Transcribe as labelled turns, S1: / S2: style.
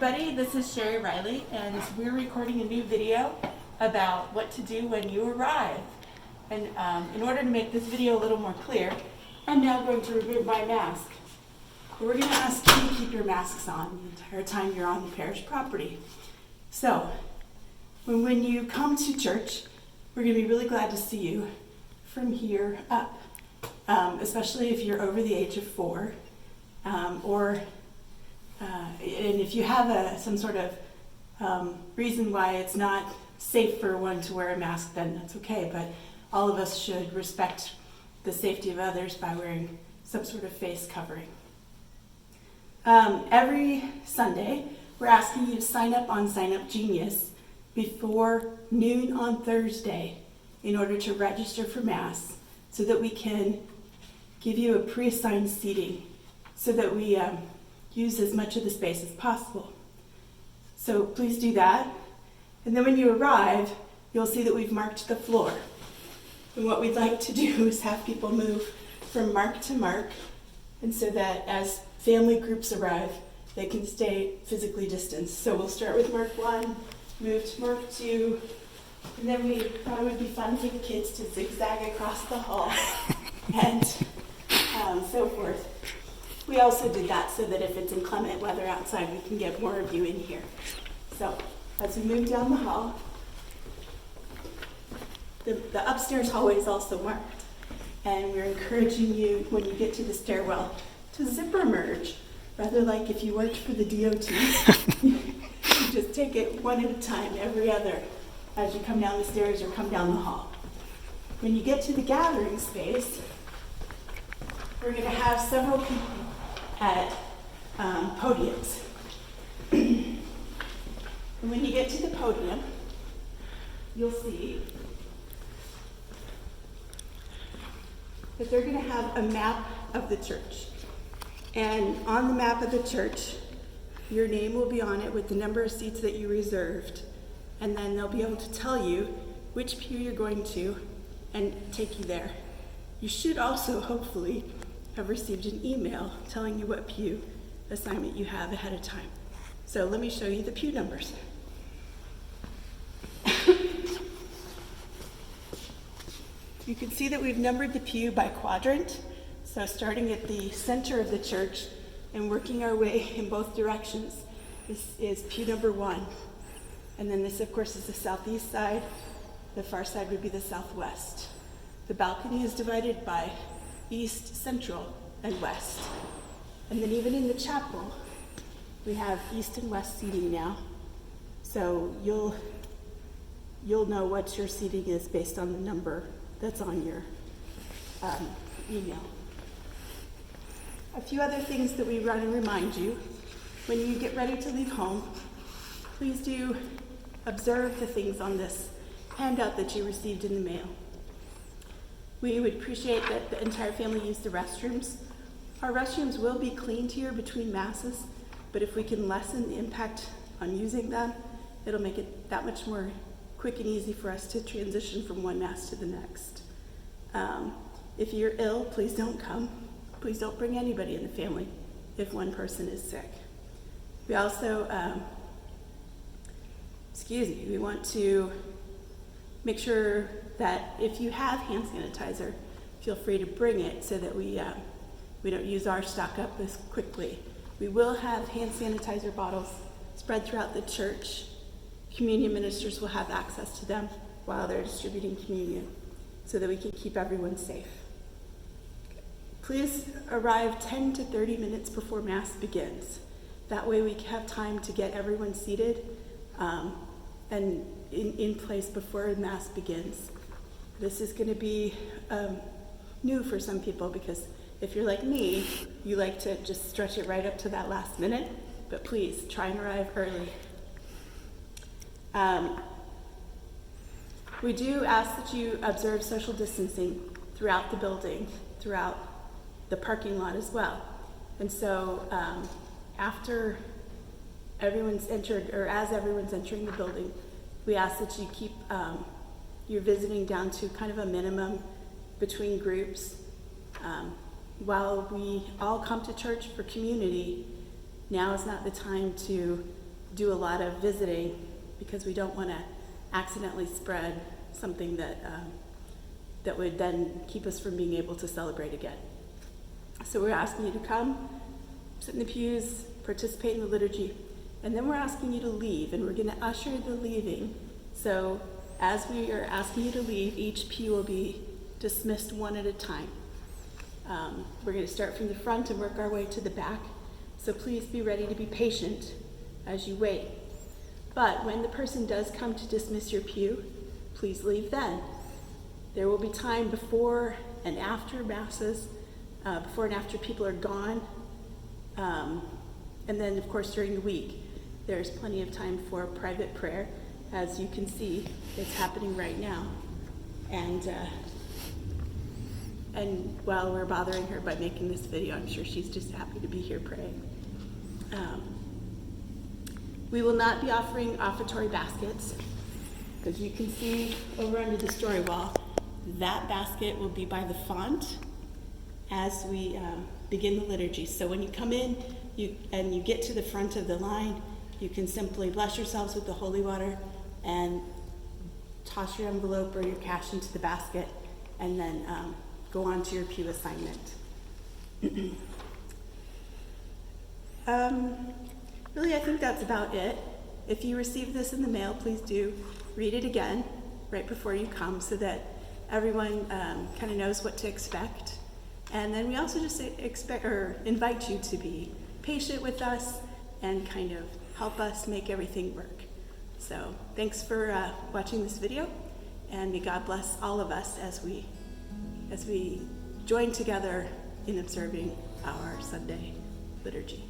S1: everybody, this is Sherry Riley, and we're recording a new video about what to do when you arrive. And in order to make this video a little more clear, I'm now going to remove my mask. We're going to ask you to keep your masks on the entire time you're on the parish property. So, when you come to church, we're going to be really glad to see you from here up, especially if you're over the age of 4, and if you have some sort of reason why it's not safe for one to wear a mask, then that's okay. But all of us should respect the safety of others by wearing some sort of face covering. Every Sunday, we're asking you to sign up on Sign Up Genius before noon on Thursday in order to register for Mass so that we can give you a pre-assigned seating so that we use as much of the space as possible. So please do that. And then when you arrive, you'll see that we've marked the floor. And what we'd like to do is have people move from mark to mark, and so that as family groups arrive, they can stay physically distanced. So we'll start with mark 1, move to mark 2, and then we thought it would be fun for the kids to zigzag across the hall and so forth. We also did that so that if it's inclement weather outside, we can get more of you in here. So as we move down the hall, the upstairs hallway is also marked, and we're encouraging you, when you get to the stairwell, to zipper merge. Rather like if you worked for the DOT, you just take it one at a time, every other, as you come down the stairs or come down the hall. When you get to the gathering space, we're going to have several people at podiums. And when you get to the podium, you'll see that they're going to have a map of the church. And on the map of the church, your name will be on it with the number of seats that you reserved. And then they'll be able to tell you which pew you're going to and take you there. You should also, hopefully, have received an email telling you what pew assignment you have ahead of time. So let me show you the pew numbers. You can see that we've numbered the pew by quadrant. So starting at the center of the church and working our way in both directions, this is pew number 1. And then this, of course, is the southeast side. The far side would be the southwest. The balcony is divided by east, central, and west. And then even in the chapel, we have east and west seating now. So you'll know what your seating is based on the number that's on your email. A few other things that we want to remind you. When you get ready to leave home, please do observe the things on this handout that you received in the mail. We would appreciate that the entire family use the restrooms. Our restrooms will be cleaned here between masses, but if we can lessen the impact on using them, it'll make it that much more quick and easy for us to transition from one mass to the next. If you're ill, please don't come. Please don't bring anybody in the family if one person is sick. We also, we want to make sure that if you have hand sanitizer, feel free to bring it so that we don't use our stock up as quickly. We will have hand sanitizer bottles spread throughout the church. Communion ministers will have access to them while they're distributing communion so that we can keep everyone safe. Please arrive 10 to 30 minutes before Mass begins. That way we have time to get everyone seated and in place before Mass begins. This is going to be new for some people because if you're like me, you like to just stretch it right up to that last minute, but please try and arrive early. We do ask that you observe social distancing throughout the building, throughout the parking lot as well. And so after everyone's entered, or as everyone's entering the building, we ask that you keep your visiting down to kind of a minimum between groups. While we all come to church for community, now is not the time to do a lot of visiting because we don't want to accidentally spread something that would then keep us from being able to celebrate again. So we're asking you to come, sit in the pews, participate in the liturgy, and then we're asking you to leave, and we're going to usher the leaving. So as we are asking you to leave, each pew will be dismissed one at a time. We're going to start from the front and work our way to the back. So please be ready to be patient as you wait. But when the person does come to dismiss your pew, please leave then. There will be time before and after masses, before and after people are gone. And then, of course, during the week, there's plenty of time for private prayer. As you can see, it's happening right now. And while we're bothering her by making this video, I'm sure she's just happy to be here praying. We will not be offering offertory baskets, because you can see over under the story wall, that basket will be by the font as we begin the liturgy. So when you come in and you get to the front of the line, you can simply bless yourselves with the holy water and toss your envelope or your cash into the basket, and then go on to your pew assignment. Really, I think that's about it. If you receive this in the mail, please do read it again right before you come so that everyone kind of knows what to expect. And then we also just invite you to be patient with us and kind of help us make everything work. So thanks for watching this video, and may God bless all of us as we join together in observing our Sunday liturgy.